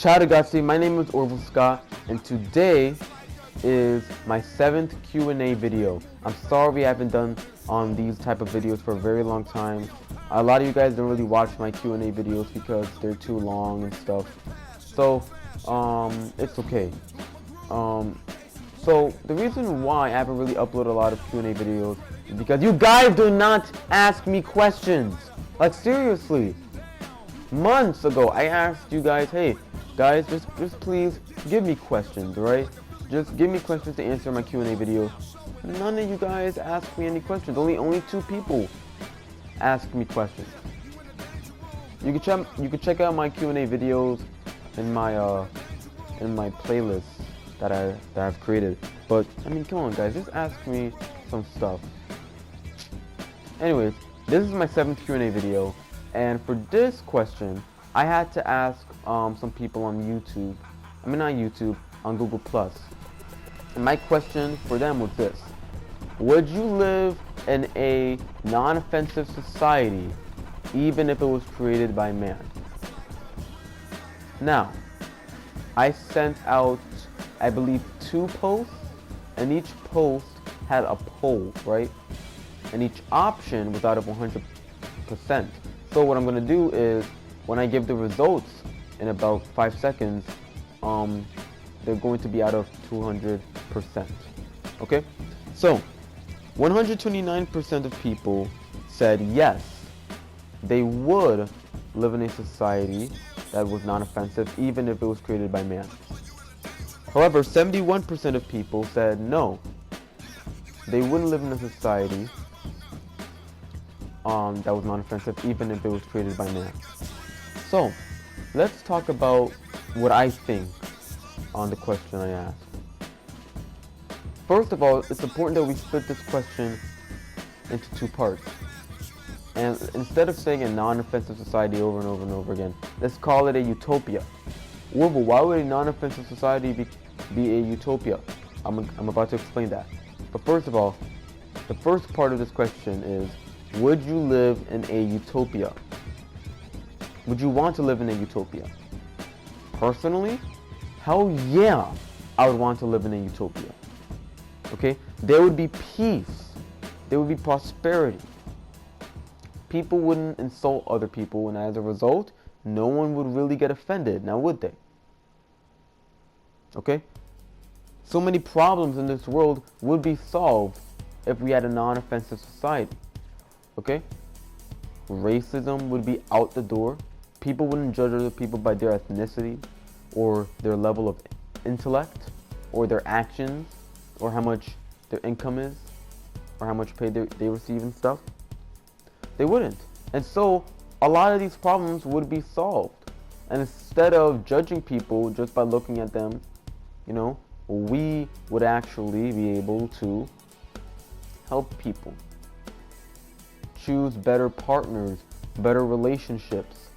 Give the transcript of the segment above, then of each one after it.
Ciao ragazzi, my name is Orville Scott, and today is my 7th Q&A video. I'm sorry we haven't done these type of videos for a very long time. A lot of you guys don't really watch my Q&A videos because they're too long and stuff. So, it's okay. So the reason why I haven't really uploaded a lot of Q&A videos is because you guys do not ask me questions. Like seriously. Months ago, I asked you guys, hey, guys, just please give me questions, right? Just give me questions to answer my Q&A videos. None of you guys asked me any questions. Only 2 people asked me questions. You can check out my Q&A videos in my playlist that I've created. But I mean, come on, guys, just ask me some stuff. Anyways, this is my 7th Q&A video. And for this question, I had to ask some people on YouTube. I mean, not YouTube, on Google+. And my question for them was this. Would you live in a non-offensive society even if it was created by man? Now, I sent out, I believe, 2 posts, and each post had a poll, right? And each option was out of 100%. So what I'm going to do is, when I give the results in about 5 seconds, they're going to be out of 200%. Okay? So, 129% of people said yes, they would live in a society that was non-offensive even if it was created by man. However, 71% of people said no, they wouldn't live in a society that was non-offensive even if it was created by man. So, let's talk about what I think on the question I asked. First of all, it's important that we split this question into 2 parts. And instead of saying a non-offensive society over and over and over again, let's call it a utopia. Orville, why would a non-offensive society be a utopia? I'm about to explain that. But first of all, the first part of this question is, would you live in a utopia? Would you want to live in a utopia? Personally, hell yeah, I would want to live in a utopia. Okay? There would be peace. There would be prosperity. People wouldn't insult other people, and as a result, no one would really get offended, now would they? Okay? So many problems in this world would be solved if we had a non-offensive society. Okay? Racism would be out the door. People wouldn't judge other people by their ethnicity or their level of intellect or their actions or how much their income is or how much pay they receive and stuff. They wouldn't. And so a lot of these problems would be solved. And instead of judging people just by looking at them, you know, we would actually be able to help people. Choose better partners, better relationships,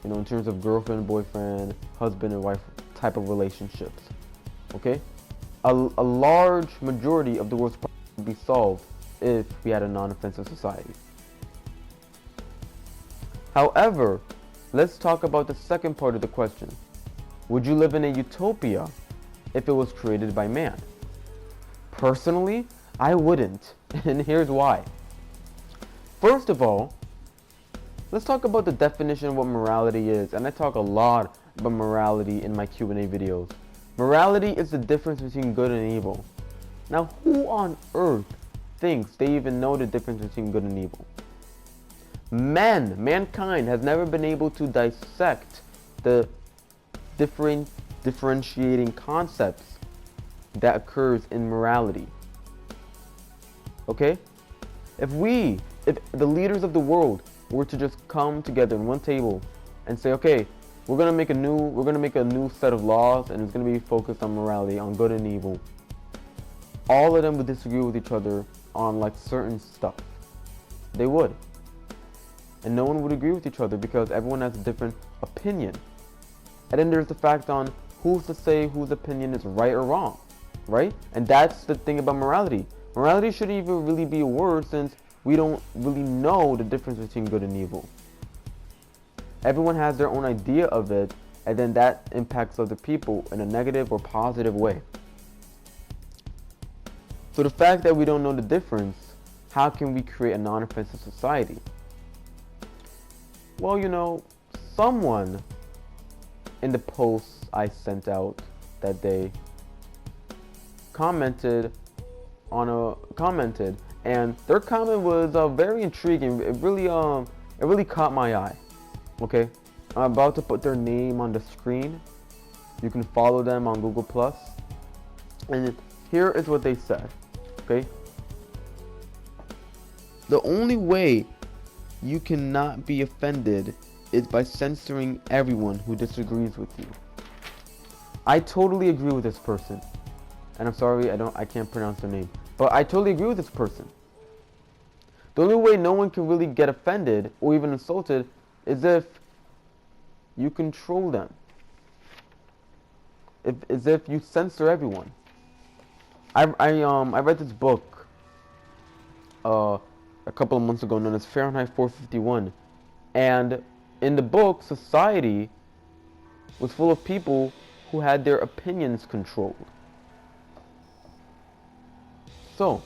you know, in terms of girlfriend, boyfriend, husband and wife type of relationships. Okay? A large majority of the world's problems would be solved if we had a non-offensive society. However, let's talk about the second part of the question. Would you live in a utopia if it was created by man? Personally, I wouldn't, and here's why. First of all, let's talk about the definition of what morality is, and I talk a lot about morality in my Q&A videos. Morality is the difference between good and evil. Now, who on earth thinks they even know the difference between good and evil? Mankind has never been able to dissect the differentiating concepts that occurs in morality. Okay? If the leaders of the world were to just come together in one table and say, okay, we're gonna make a new set of laws, and it's gonna be focused on morality, on good and evil, all of them would disagree with each other on like certain stuff. They would. And no one would agree with each other because everyone has a different opinion. And then there's the fact on who's to say whose opinion is right or wrong, right? And that's the thing about morality. Morality shouldn't even really be a word, since we don't really know the difference between good and evil. Everyone has their own idea of it, and then that impacts other people in a negative or positive way. So the fact that we don't know the difference, how can we create a non-offensive society? Well, you know, someone in the posts I sent out that day commented, and their comment was very intriguing. It really caught my eye. Okay, I'm about to put their name on the screen. You can follow them on Google Plus, and here is what they said. Okay, the only way you cannot be offended is by censoring everyone who disagrees with you. I totally agree with this person. And I'm sorry, I can't pronounce their name. But I totally agree with this person. The only way no one can really get offended or even insulted is if you control them. Is if you censor everyone. I read this book a couple of months ago known as Fahrenheit 451. And in the book, society was full of people who had their opinions controlled. So,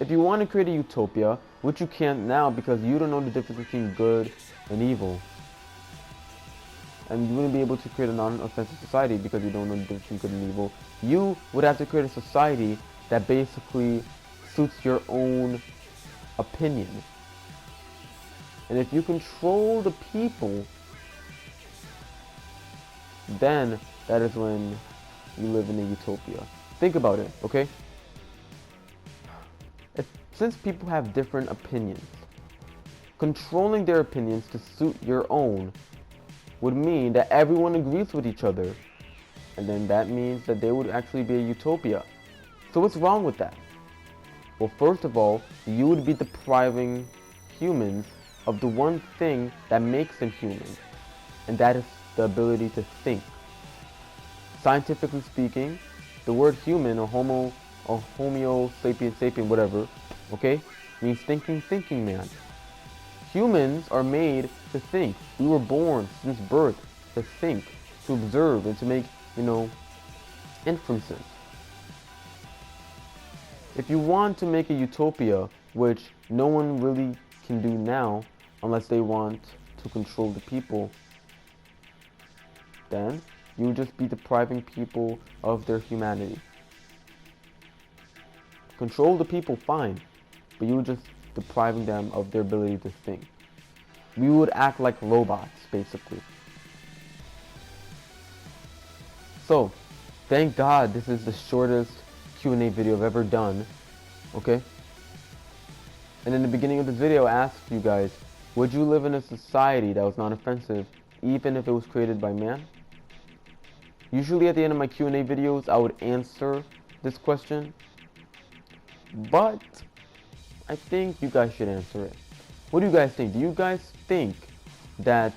if you want to create a utopia, which you can't now because you don't know the difference between good and evil, and you wouldn't be able to create a non-offensive society because you don't know the difference between good and evil, you would have to create a society that basically suits your own opinion. And if you control the people, then that is when you live in a utopia. Think about it, okay? Since people have different opinions, controlling their opinions to suit your own would mean that everyone agrees with each other, and then that means that there would actually be a utopia. So what's wrong with that? Well, first of all, you would be depriving humans of the one thing that makes them human, and that is the ability to think. Scientifically speaking, the word human or homo sapien, whatever, okay, means thinking man. Humans are made to think. We were born since birth to think, to observe, and to make, inferences. If you want to make a utopia, which no one really can do now unless they want to control the people, then you would just be depriving people of their humanity. Control the people, fine, but you would just depriving them of their ability to think. We would act like robots, basically. So, thank God this is the shortest Q&A video I've ever done, okay? And in the beginning of this video, I asked you guys, would you live in a society that was non-offensive, even if it was created by man? Usually at the end of my Q&A videos, I would answer this question, but I think you guys should answer it. What do you guys think? Do you guys think that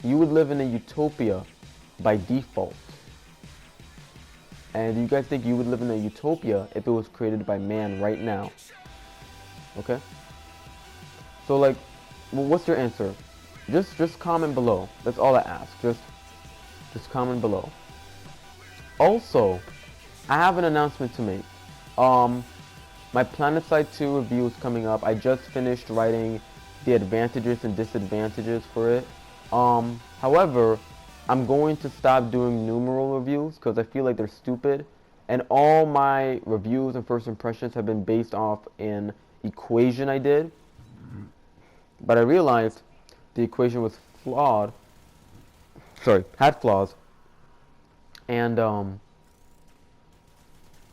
you would live in a utopia by default? And do you guys think you would live in a utopia if it was created by man right now? Okay? So well, what's your answer? Just comment below. That's all I ask. Just comment below. Also, I have an announcement to make. My PlanetSide 2 review is coming up. I just finished writing the advantages and disadvantages for it. However, I'm going to stop doing numeral reviews because I feel like they're stupid. And all my reviews and first impressions have been based off an equation I did. But I realized the equation was flawed. Had flaws. And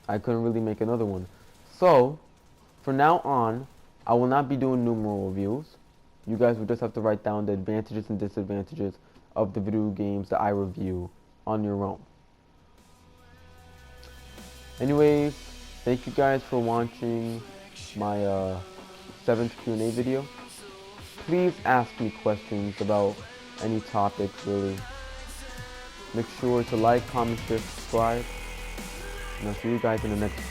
I couldn't really make another one. So, from now on, I will not be doing numeral reviews. You guys will just have to write down the advantages and disadvantages of the video games that I review on your own. Anyways, thank you guys for watching my 7th Q&A video. Please ask me questions about any topic, really. Make sure to like, comment, share, subscribe. And I'll see you guys in the next